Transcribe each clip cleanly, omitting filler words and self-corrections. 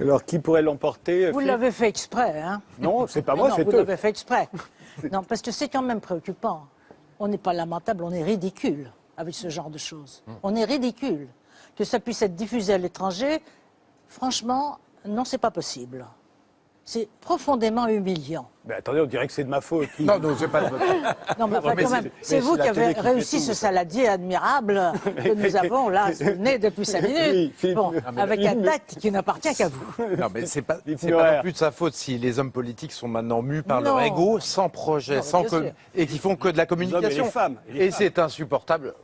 Alors, qui pourrait l'emporter? Vous l'avez fait exprès, hein? Non, c'est pas moi, non, c'est vous eux. l'avez fait exprès. Non, parce que c'est quand même préoccupant. On n'est pas lamentable, on est ridicule avec ce genre de choses. On est ridicule. Que ça puisse être diffusé à l'étranger, franchement, non, c'est pas possible. C'est profondément humiliant. Mais attendez, on dirait que c'est de ma faute. Non, c'est pas de votre... Non, mais enfin, mais quand même, c'est- c'est mais vous c'est qui la télé avez qui fait réussi tout, ce ça. saladier admirable que nous avons là sous le nez depuis 5 minutes. Philippe, Bon, mais avec un tact qui n'appartient qu'à vous. Non, mais c'est pas Itinéraire. non plus de sa faute si les hommes politiques sont maintenant mus par Non. leur ego, sans projet, Non, sans bien sûr. et qui font que de la communication. et les femmes, et les Et femmes. c'est insupportable.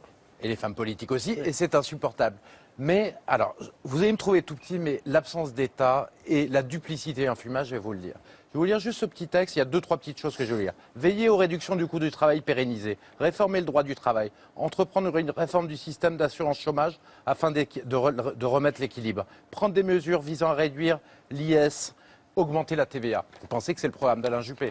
Et les femmes politiques aussi, et c'est insupportable. Mais, alors, vous allez me trouver tout petit, mais l'absence d'État et la duplicité et l'enfumage, je vais vous le dire. Je vais vous lire juste ce petit texte, il y a 2-3 petites choses que je vais lire. Veiller aux réductions du coût du travail pérennisé, réformer le droit du travail, entreprendre une réforme du système d'assurance chômage afin de remettre l'équilibre, prendre des mesures visant à réduire l'IS, augmenter la TVA. Vous pensez que c'est le programme d'Alain Juppé?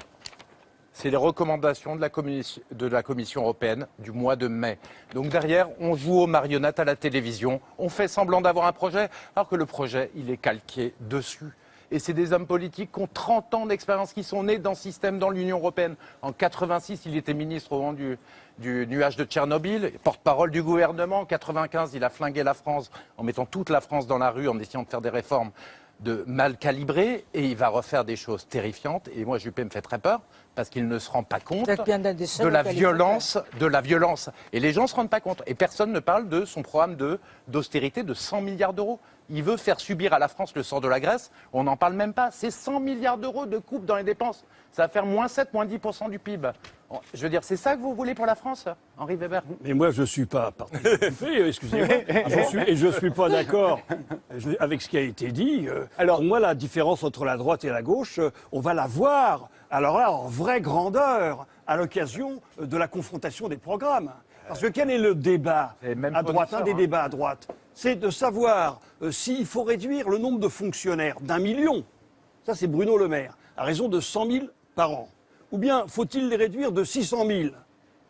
C'est les recommandations de la Commission européenne du mois de mai. Donc derrière, on joue aux marionnettes à la télévision, on fait semblant d'avoir un projet, alors que le projet, il est calqué dessus. Et c'est des hommes politiques qui ont 30 ans d'expérience, qui sont nés dans ce système, dans l'Union européenne. En 86, il était ministre au moment du nuage de Tchernobyl, porte-parole du gouvernement. En 95, il a flingué la France en mettant toute la France dans la rue, en essayant de faire des réformes mal calibrées. Et il va refaire des choses terrifiantes. Et moi, Juppé me fait très peur, parce qu'il ne se rend pas compte Peut-être bien d'un des seuls de la auxquels il faut violence. Et les gens ne se rendent pas compte. Et personne ne parle de son programme d'austérité de 100 milliards d'euros. Il veut faire subir à la France le sort de la Grèce. On n'en parle même pas. C'est 100 milliards d'euros de coupe dans les dépenses. Ça va faire moins 7, moins 10% du PIB. Je veux dire, c'est ça que vous voulez pour la France, Henri Weber? Mais moi, je ne suis pas parti. Excusez-moi. Je ne suis pas d'accord avec ce qui a été dit. Alors, pour moi, la différence entre la droite et la gauche, on va la voir, alors là, en vraie grandeur, à l'occasion de la confrontation des programmes. Parce que quel est le débat à droite, un des débats à droite? C'est de savoir s'il faut réduire le nombre de fonctionnaires d'1 million. Ça, c'est Bruno Le Maire, à raison de 100 000 par an. Ou bien faut-il les réduire de 600 000?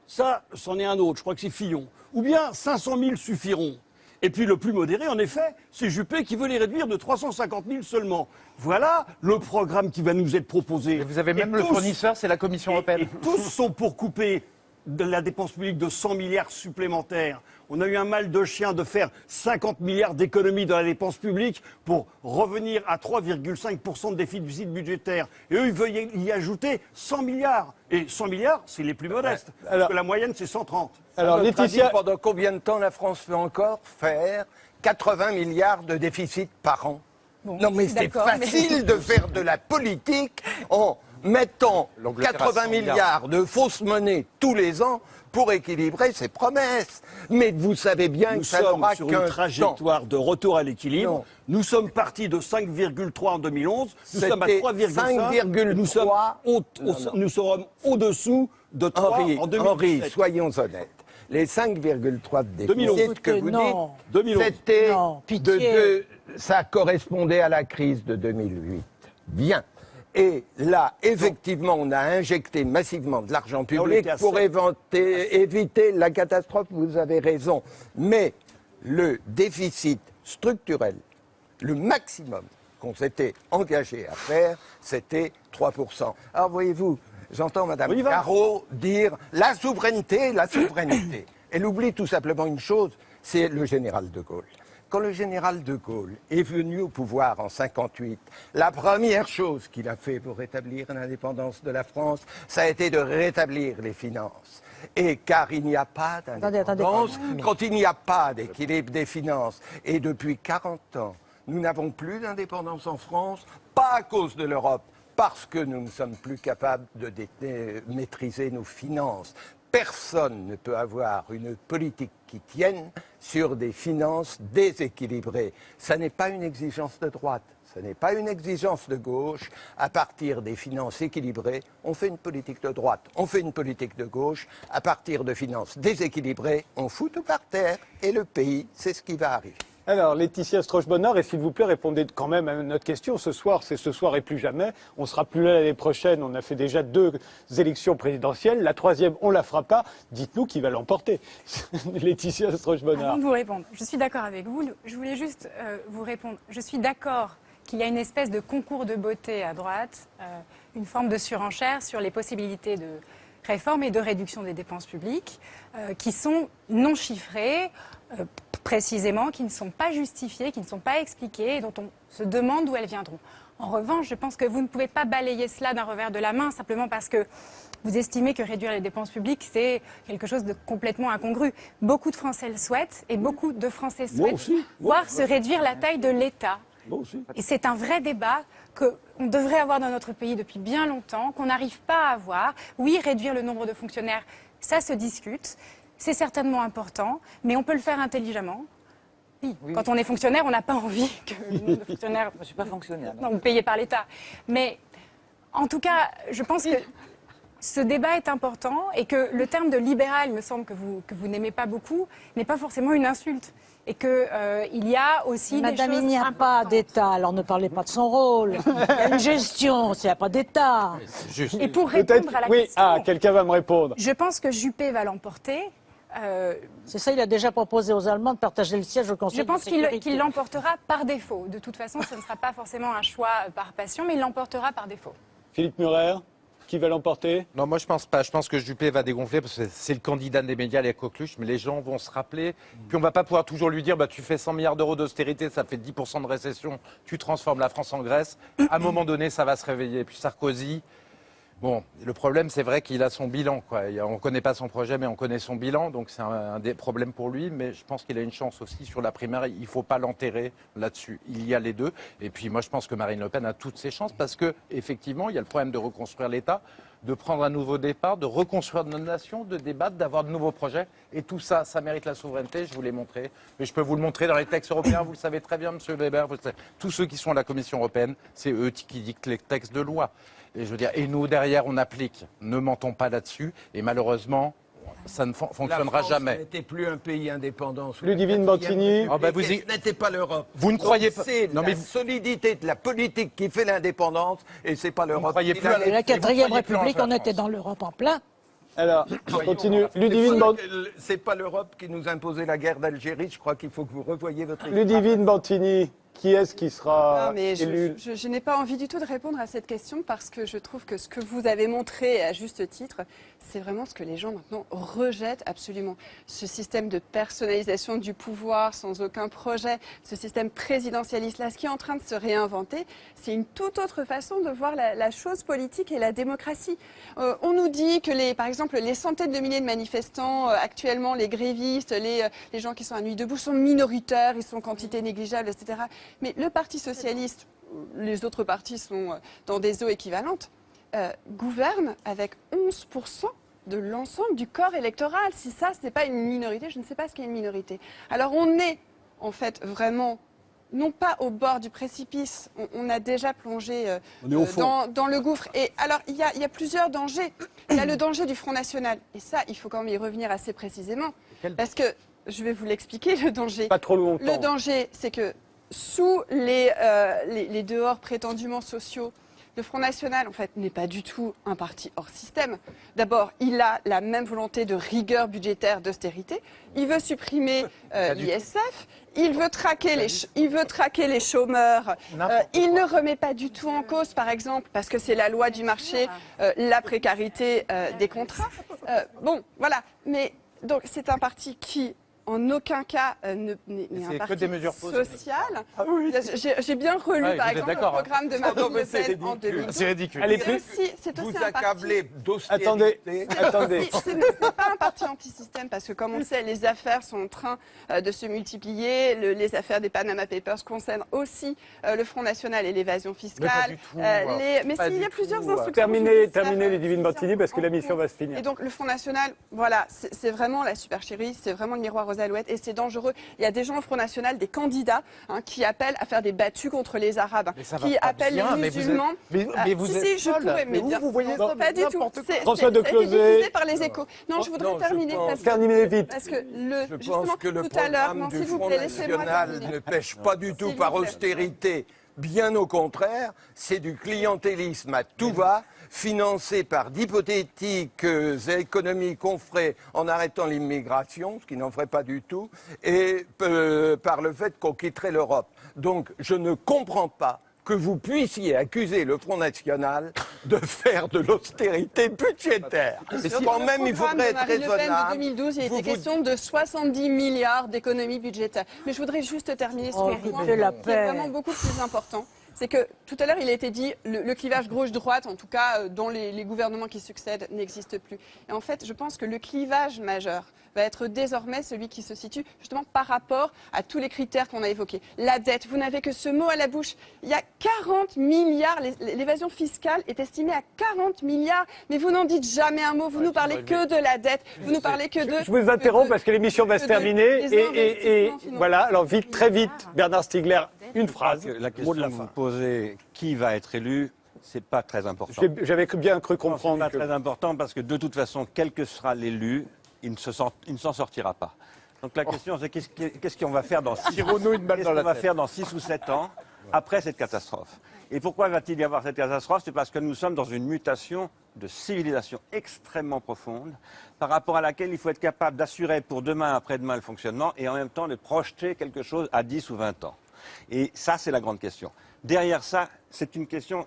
Ça, c'en est un autre, je crois que c'est Fillon. Ou bien 500 000 suffiront. Et puis le plus modéré, en effet, c'est Juppé qui veut les réduire de 350 000 seulement. Voilà le programme qui va nous être proposé. Et vous avez même le fournisseur, c'est la Commission européenne. Et tous sont pour couper de la dépense publique de 100 milliards supplémentaires. On a eu un mal de chien de faire 50 milliards d'économies dans la dépense publique pour revenir à 3,5% de déficit budgétaire. Et eux, ils veulent y ajouter 100 milliards. Et 100 milliards, c'est les plus modestes. Parce que la moyenne, c'est 130. Alors, Laetitia, Pendant combien de temps la France peut encore faire 80 milliards de déficit par an? Non, mais c'est facile de faire de la politique en mettant L'Angleterre a 80 100 milliards de fausses monnaies tous les ans pour équilibrer ses promesses. Mais vous savez bien Nous que ça sommes n'aura sur qu'un une temps. trajectoire de retour à l'équilibre. Non. Nous sommes partis de 5,3 en 2011. Nous sommes à C'était 3,5. 5,3. Nous serons au-dessous de 3 en 2017. Henri, soyons honnêtes. Les 5,3 de 2011. déficit que vous Non. dites, 2011. c'était Non, pitié. ça correspondait à la crise de 2008. Bien. Et là, effectivement, on a injecté massivement de l'argent on public était à pour 7. éviter la catastrophe, vous avez raison. Mais le déficit structurel, le maximum qu'on s'était engagé à faire, c'était 3%. Alors voyez-vous, j'entends Mme On y va. Caro dire la souveraineté, la souveraineté. Elle oublie tout simplement une chose, c'est le général de Gaulle. Quand le général de Gaulle est venu au pouvoir en 1958, la première chose qu'il a fait pour rétablir l'indépendance de la France, ça a été de rétablir les finances. Et car il n'y a pas d'indépendance, quand il n'y a pas d'équilibre des finances, et depuis 40 ans, nous n'avons plus d'indépendance en France, pas à cause de l'Europe, parce que nous ne sommes plus capables de maîtriser nos finances. Personne ne peut avoir une politique qui tienne sur des finances déséquilibrées. Ça n'est pas une exigence de droite, ce n'est pas une exigence de gauche. À partir des finances équilibrées, on fait une politique de droite, on fait une politique de gauche. À partir de finances déséquilibrées, on fout tout par terre et le pays, c'est ce qui va arriver. alors, Laetitia Strauch-Bonnard, et s'il vous plaît, répondez quand même à notre question. Ce soir, c'est ce soir et plus jamais. On ne sera plus là l'année prochaine. On a fait déjà 2 élections présidentielles. La 3e, on ne la fera pas. Dites-nous qui va l'emporter. Laetitia Avant Strauch-Bonnard. de vous répondre, je suis d'accord avec vous. Je voulais juste vous répondre. Je suis d'accord qu'il y a une espèce de concours de beauté à droite, une forme de surenchère sur les possibilités de réforme et de réduction des dépenses publiques qui sont non chiffrées, précisément, qui ne sont pas justifiées, qui ne sont pas expliquées et dont on se demande d'où elles viendront. En revanche, je pense que vous ne pouvez pas balayer cela d'un revers de la main simplement parce que vous estimez que réduire les dépenses publiques, c'est quelque chose de complètement incongru. Beaucoup de Français le souhaitent et beaucoup de Français souhaitent voir se réduire la taille de l'État. Et c'est un vrai débat qu'on devrait avoir dans notre pays depuis bien longtemps, qu'on n'arrive pas à avoir. Oui, réduire le nombre de fonctionnaires, ça se discute. C'est certainement important, mais on peut le faire intelligemment. Oui. Quand on est fonctionnaire, on n'a pas envie que le nombre de fonctionnaires... Je ne suis pas fonctionnaire. Non, payés par l'État. Mais en tout cas, je pense que ce débat est important et que le terme de libéral, il me semble que vous n'aimez pas beaucoup, n'est pas forcément une insulte. Et qu'il y a aussi Madame, des choses il n'y a pas d'État, alors ne parlez pas de son rôle. Il y a une gestion, s'il n'y a pas d'État. Juste. Et pour répondre à la question, quelqu'un va me répondre. je pense que Juppé va l'emporter. C'est ça, il a déjà proposé aux Allemands de partager le siège au Conseil Je pense de sécurité. qu'il l'emportera par défaut. De toute façon, ce ne sera pas forcément un choix par passion, mais il l'emportera par défaut. Philippe Murer, qui va l'emporter? Non, moi je pense pas. Je pense que Juppé va dégonfler parce que c'est le candidat des médias, les coqueluches, mais les gens vont se rappeler. Puis on va pas pouvoir toujours lui dire, tu fais 100 milliards d'euros d'austérité, ça fait 10% de récession, tu transformes la France en Grèce. À un moment donné, ça va se réveiller. Puis Sarkozy, bon, le problème c'est vrai qu'il a son bilan, quoi. On ne connaît pas son projet, mais on connaît son bilan, donc c'est un des problèmes pour lui. Mais je pense qu'il a une chance aussi sur la primaire. Il ne faut pas l'enterrer là-dessus. Il y a les deux. Et puis moi je pense que Marine Le Pen a toutes ses chances parce que effectivement, il y a le problème de reconstruire l'État, de prendre un nouveau départ, de reconstruire notre nation, de débattre, d'avoir de nouveaux projets. Et tout ça, ça mérite la souveraineté, je vous l'ai montré. Mais je peux vous le montrer dans les textes européens, vous le savez très bien, M. Weber. Vous le savez. Tous ceux qui sont à la Commission européenne, c'est eux qui dictent les textes de loi. Et je veux dire, et nous, derrière, on applique. Ne mentons pas là-dessus. Et malheureusement, ça ne fonctionnera jamais. La France n'était plus un pays indépendant. Ludivine Bantini. Ce n'était pas l'Europe. Vous ne croyez pas. C'est la solidité de la politique qui fait l'indépendance et c'est pas l'Europe. croyez plus à La 4e République, on était dans l'Europe en plein. Alors, je continue. Ludivine Bantini. C'est pas l'Europe qui nous a imposé la guerre d'Algérie. Je crois qu'il faut que vous revoyiez votre... Ludivine Bantini. Qui est-ce qui sera Non, mais élu? je n'ai pas envie du tout de répondre à cette question parce que je trouve que ce que vous avez montré à juste titre, c'est vraiment ce que les gens maintenant rejettent absolument. Ce système de personnalisation du pouvoir sans aucun projet, ce système présidentialiste-là, ce qui est en train de se réinventer, c'est une toute autre façon de voir la chose politique et la démocratie. On nous dit que, par exemple, les centaines de milliers de manifestants actuellement, les grévistes, les gens qui sont à Nuit debout sont minoritaires, ils sont en quantité négligeable, etc. Mais le Parti socialiste, les autres partis sont dans des eaux équivalentes, gouverne avec 11% de l'ensemble du corps électoral. Si ça, ce n'est pas une minorité, je ne sais pas ce qu'est une minorité. Alors on est en fait vraiment, non pas au bord du précipice, on a déjà plongé dans le gouffre. Et alors il y a plusieurs dangers. Il y a le danger du Front National. Et ça, il faut quand même y revenir assez précisément. Parce que, je vais vous l'expliquer, le danger. Pas trop longtemps. Le danger, c'est que sous les dehors prétendument sociaux, le Front National, en fait, n'est pas du tout un parti hors système. D'abord, il a la même volonté de rigueur budgétaire, d'austérité. Il veut supprimer l'ISF. Il veut traquer les chômeurs. Il ne remet pas du tout en cause, par exemple, parce que c'est la loi du marché, la précarité des contrats. Bon, voilà. Mais donc, c'est un parti qui, en aucun cas, n'est un parti social. Ah oui. J'ai bien relu, par exemple, le programme de Marine Le Pen en 2012. C'est ridicule. C'est aussi Vous un parti... accablez d'austérité. Attendez. Ce n'est pas un parti anti-système parce que, comme on le sait, les affaires sont en train de se multiplier. Les affaires des Panama Papers concernent aussi le Front National et l'évasion fiscale. Mais s'il y a plusieurs instructions... Terminez Ludivine Bantini parce que la mission va se finir. Et donc, le Front National, voilà, c'est vraiment la supercherie, c'est vraiment le miroir aux alouettes et c'est dangereux. Il y a des gens au Front National, des candidats, qui appellent à faire des battues contre les Arabes, qui appellent les musulmans. Mais vous êtes je pourrais, mais bien. vous voyez ça, pas du tout. François de Closet. Diffusé par les Échos. Non, je voudrais terminer Terminez vite. parce que Je pense que le programme du Front National ne pêche pas du tout par austérité. Bien au contraire, c'est du clientélisme à tout va, financé par d'hypothétiques économies qu'on ferait en arrêtant l'immigration, ce qui n'en ferait pas du tout, et par le fait qu'on quitterait l'Europe. Donc je ne comprends pas que vous puissiez accuser le Front National de faire de l'austérité budgétaire. Mais quand même, il faudrait être Marine Le Pen raisonnable. de 2012, il était question de 70 milliards d'économies budgétaires. Mais je voudrais juste terminer sur un point qui est vraiment beaucoup plus important. C'est que tout à l'heure, il a été dit le clivage gauche-droite, en tout cas dans les gouvernements qui succèdent, n'existe plus. Et en fait, je pense que le clivage majeur va être désormais celui qui se situe justement par rapport à tous les critères qu'on a évoqués. La dette, vous n'avez que ce mot à la bouche. Il y a 40 milliards, l'évasion fiscale est estimée à 40 milliards, mais vous n'en dites jamais un mot, vous nous parlez que de la dette, vous nous parlez que de... Je vous interromps parce que l'émission va se terminer. Et voilà, alors vite, très vite, Bernard Stiegler, une phrase. La question que vous posez, qui va être élu, c'est pas très important. J'avais bien cru comprendre. C'est pas très important parce que de toute façon, quel que sera l'élu, il ne s'en sortira pas. Donc la question, c'est qu'est-ce qu'on va faire dans 6 ou 7 ans après cette catastrophe. Et pourquoi va-t-il y avoir cette catastrophe? C'est parce que nous sommes dans une mutation de civilisation extrêmement profonde, par rapport à laquelle il faut être capable d'assurer pour demain, après-demain le fonctionnement, et en même temps de projeter quelque chose à 10 ou 20 ans. Et ça, c'est la grande question. Derrière ça, c'est une question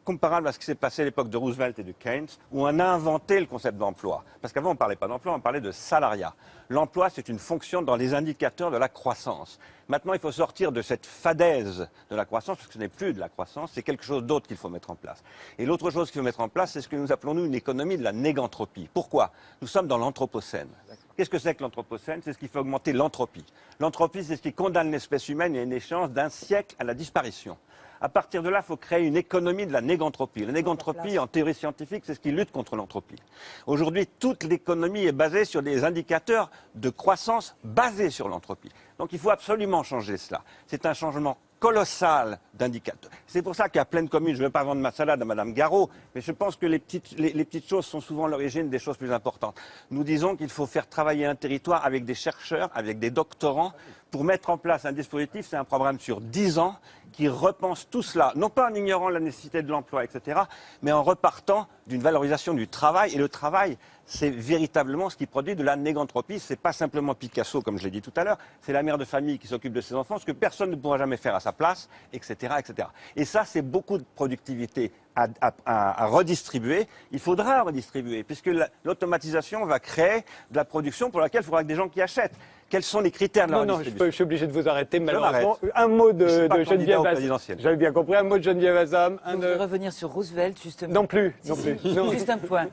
comparable à ce qui s'est passé à l'époque de Roosevelt et de Keynes, où on a inventé le concept d'emploi. Parce qu'avant, on ne parlait pas d'emploi, on parlait de salariat. L'emploi, c'est une fonction dans les indicateurs de la croissance. Maintenant, il faut sortir de cette fadaise de la croissance, parce que ce n'est plus de la croissance, c'est quelque chose d'autre qu'il faut mettre en place. Et l'autre chose qu'il faut mettre en place, c'est ce que nous appelons, nous, une économie de la négantropie. Pourquoi? Nous sommes dans l'anthropocène. Qu'est-ce que c'est que l'anthropocène? C'est ce qui fait augmenter l'entropie. L'entropie, c'est ce qui condamne l'espèce humaine à une échéance d'un siècle à la disparition. À partir de là, il faut créer une économie de la négantropie. La négantropie, en théorie scientifique, c'est ce qui lutte contre l'entropie. Aujourd'hui, toute l'économie est basée sur des indicateurs de croissance basés sur l'entropie. Donc il faut absolument changer cela. C'est un changement colossal d'indicateurs. C'est pour ça qu'il y a plein de communes, je ne veux pas vendre ma salade à Mme Garot, mais je pense que les petites choses sont souvent l'origine des choses plus importantes. Nous disons qu'il faut faire travailler un territoire avec des chercheurs, avec des doctorants, pour mettre en place un dispositif, c'est un programme sur 10 ans, qui repense tout cela, non pas en ignorant la nécessité de l'emploi, etc., mais en repartant d'une valorisation du travail. Et le travail, c'est véritablement ce qui produit de la négantropie. Ce n'est pas simplement Picasso, comme je l'ai dit tout à l'heure, c'est la mère de famille qui s'occupe de ses enfants, ce que personne ne pourra jamais faire à sa place, etc. etc. Et ça, c'est beaucoup de productivité à redistribuer. Il faudra redistribuer, puisque l'automatisation va créer de la production pour laquelle il faudra que des gens qui achètent. Quels sont les critères de la redistribution? Je suis obligé de vous arrêter, malheureusement. Un mot de Geneviève Azam. J'avais bien compris. Un mot de Geneviève Azam. Je voudrais revenir sur Roosevelt, justement. Non plus. Juste un point.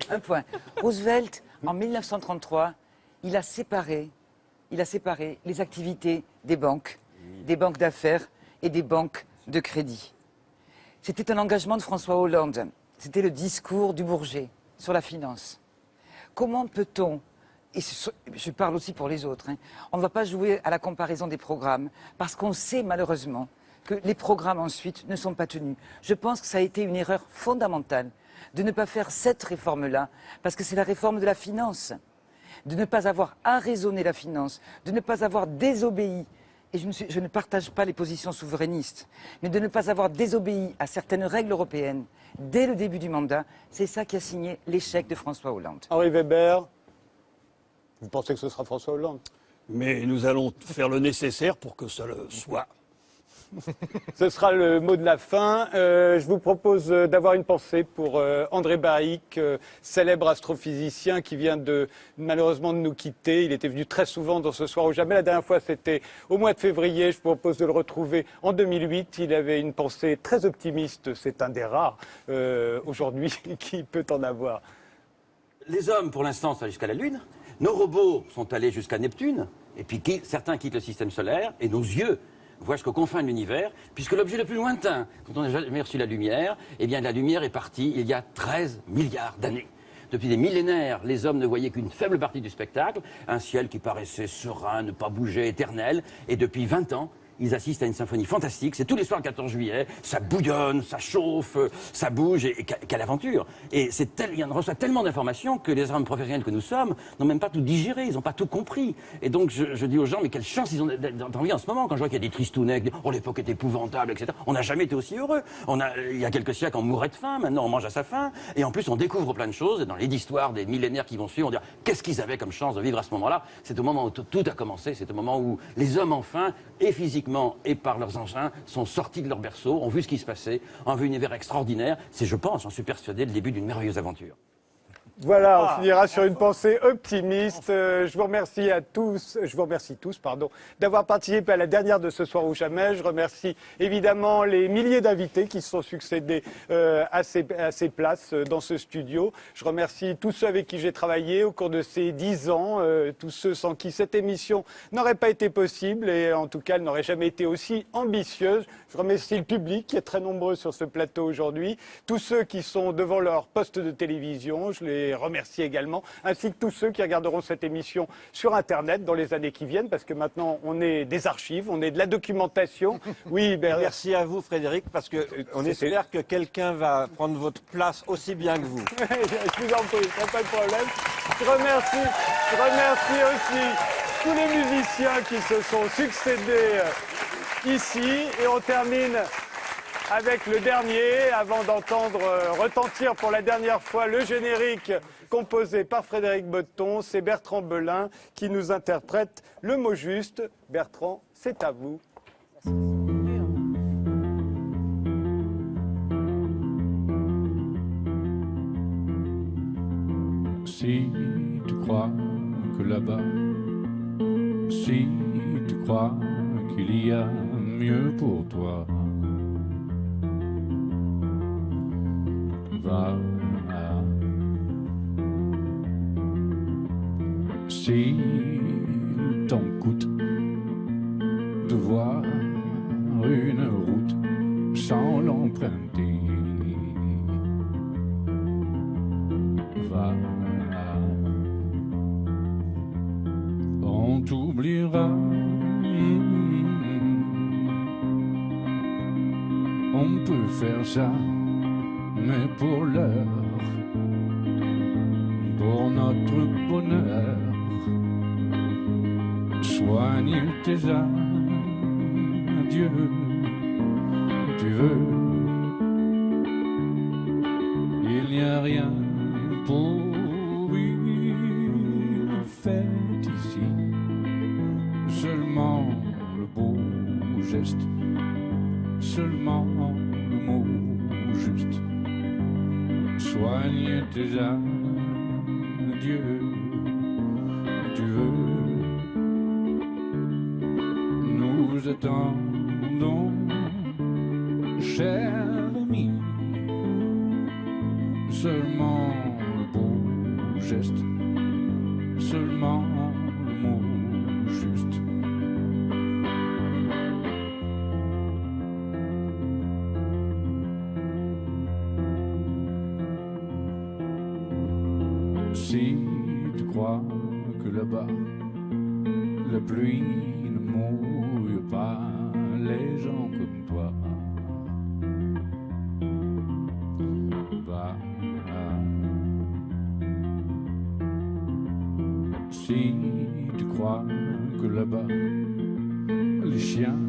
Roosevelt, en 1933, il a séparé les activités des banques d'affaires et des banques de crédit. C'était un engagement de François Hollande. C'était le discours du Bourget sur la finance. Comment peut-on, et je parle aussi pour les autres, on ne va pas jouer à la comparaison des programmes, parce qu'on sait malheureusement que les programmes ensuite ne sont pas tenus. Je pense que ça a été une erreur fondamentale de ne pas faire cette réforme-là, parce que c'est la réforme de la finance, de ne pas avoir arraisonné la finance, de ne pas avoir désobéi. Et je ne partage pas les positions souverainistes, mais de ne pas avoir désobéi à certaines règles européennes dès le début du mandat, c'est ça qui a signé l'échec de François Hollande. Henri Weber, vous pensez que ce sera François Hollande? Mais nous allons faire le nécessaire pour que ça le soit. Ce sera le mot de la fin. Je vous propose d'avoir une pensée pour André Baïk, célèbre astrophysicien qui vient malheureusement de nous quitter. Il était venu très souvent dans Ce Soir ou Jamais. La dernière fois, c'était au mois de février. Je vous propose de le retrouver en 2008. Il avait une pensée très optimiste. C'est un des rares aujourd'hui qui peut en avoir. Les hommes, pour l'instant, sont allés jusqu'à la Lune. Nos robots sont allés jusqu'à Neptune. Et puis certains quittent le système solaire. Et nos yeux voient jusqu'aux confins de l'univers, puisque l'objet le plus lointain, quand on a jamais reçu la lumière, eh bien la lumière est partie il y a 13 milliards d'années. Depuis des millénaires, les hommes ne voyaient qu'une faible partie du spectacle, un ciel qui paraissait serein, ne pas bouger, éternel, et depuis 20 ans, ils assistent à une symphonie fantastique. C'est tous les soirs le 14 juillet, ça bouillonne, ça chauffe, ça bouge, et quelle aventure. Et on reçoit tellement d'informations que les hommes professionnels que nous sommes n'ont même pas tout digéré, ils n'ont pas tout compris. Et donc je dis aux gens, mais quelle chance ils ont d'en vivre en ce moment, quand je vois qu'il y a des tristounets, oh l'époque est épouvantable, etc. On n'a jamais été aussi heureux. Il y a quelques siècles, on mourait de faim, maintenant on mange à sa faim, et en plus on découvre plein de choses, et dans les histoires des millénaires qui vont suivre, on dit, qu'est-ce qu'ils avaient comme chance de vivre à ce moment-là? C'est au moment où tout a commencé, c'est au moment où les hommes enfin, et physiquement, physiquement et par leurs engins, sont sortis de leur berceau, ont vu ce qui se passait, ont vu un univers extraordinaire. C'est, je pense, j'en suis persuadé, le début d'une merveilleuse aventure. Voilà, on finira sur une pensée optimiste. Je vous remercie tous, d'avoir participé à la dernière de Ce soir ou jamais. Je remercie évidemment les milliers d'invités qui se sont succédés à ces places dans ce studio. Je remercie tous ceux avec qui j'ai travaillé au cours de ces 10 ans, tous ceux sans qui cette émission n'aurait pas été possible et en tout cas elle n'aurait jamais été aussi ambitieuse. Je remercie le public qui est très nombreux sur ce plateau aujourd'hui, tous ceux qui sont devant leur poste de télévision. Je les remercie également, ainsi que tous ceux qui regarderont cette émission sur Internet dans les années qui viennent, parce que maintenant on est des archives, on est de la documentation. Oui, merci à vous Frédéric, parce qu'on espère que quelqu'un va prendre votre place aussi bien que vous. Je vous en prie, pas de problème. Je remercie aussi tous les musiciens qui se sont succédés ici, et on termine avec le dernier, avant d'entendre retentir pour la dernière fois le générique composé par Frédéric Botton. C'est Bertrand Belin qui nous interprète le mot juste. Bertrand, c'est à vous. Si tu crois que là-bas, si tu crois qu'il y a mieux pour toi, va. S'il t'en coûte de voir une route sans l'emprunter, va. On t'oubliera. On peut faire ça, mais pour l'heure, pour notre bonheur, soigne tes adieux. Tu veux, il n'y a rien pour une fête ici, seulement le beau geste, seulement le mot juste. Soigne tes adieux. Tu veux, nous attendons, cher ami, seulement le beau geste, seulement le mot juste. Si tu crois que là-bas, la pluie ne mouille pas les gens comme toi, va. Si tu crois que là-bas, les chiens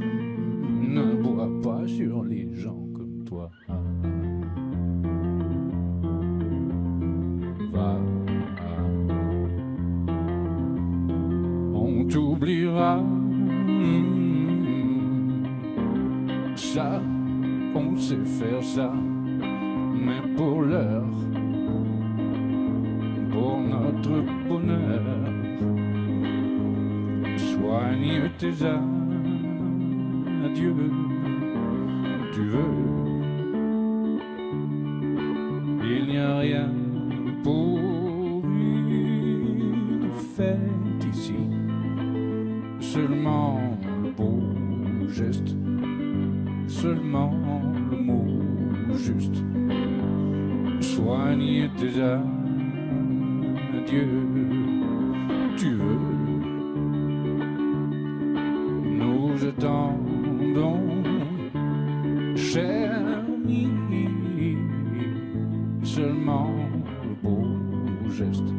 ne boivent pas sur les gens comme toi, va. On t'oubliera. Ça, on sait faire ça, mais pour l'heure, pour notre bonheur, soigne tes adieux. Tu veux, il n'y a rien pour une fête ici, seulement le beau geste, seulement le mot juste. Soigne tes adieux. Tu veux, nous attendons, cher ami, seulement le beau geste,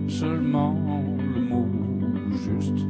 seulement le mot juste.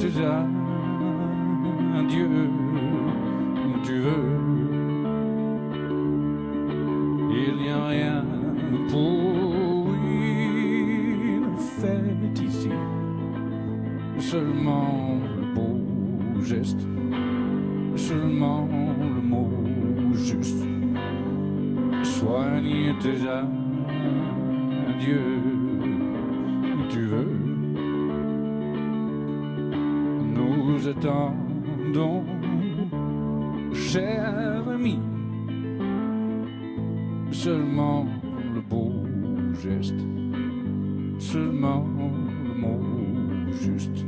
tes adieux où tu veux. Il n'y a rien pour une fête ici, seulement le beau geste, seulement le mot juste. Soigne tes adieux où tu veux. Nous attendons, cher ami, seulement le beau geste, seulement le mot juste.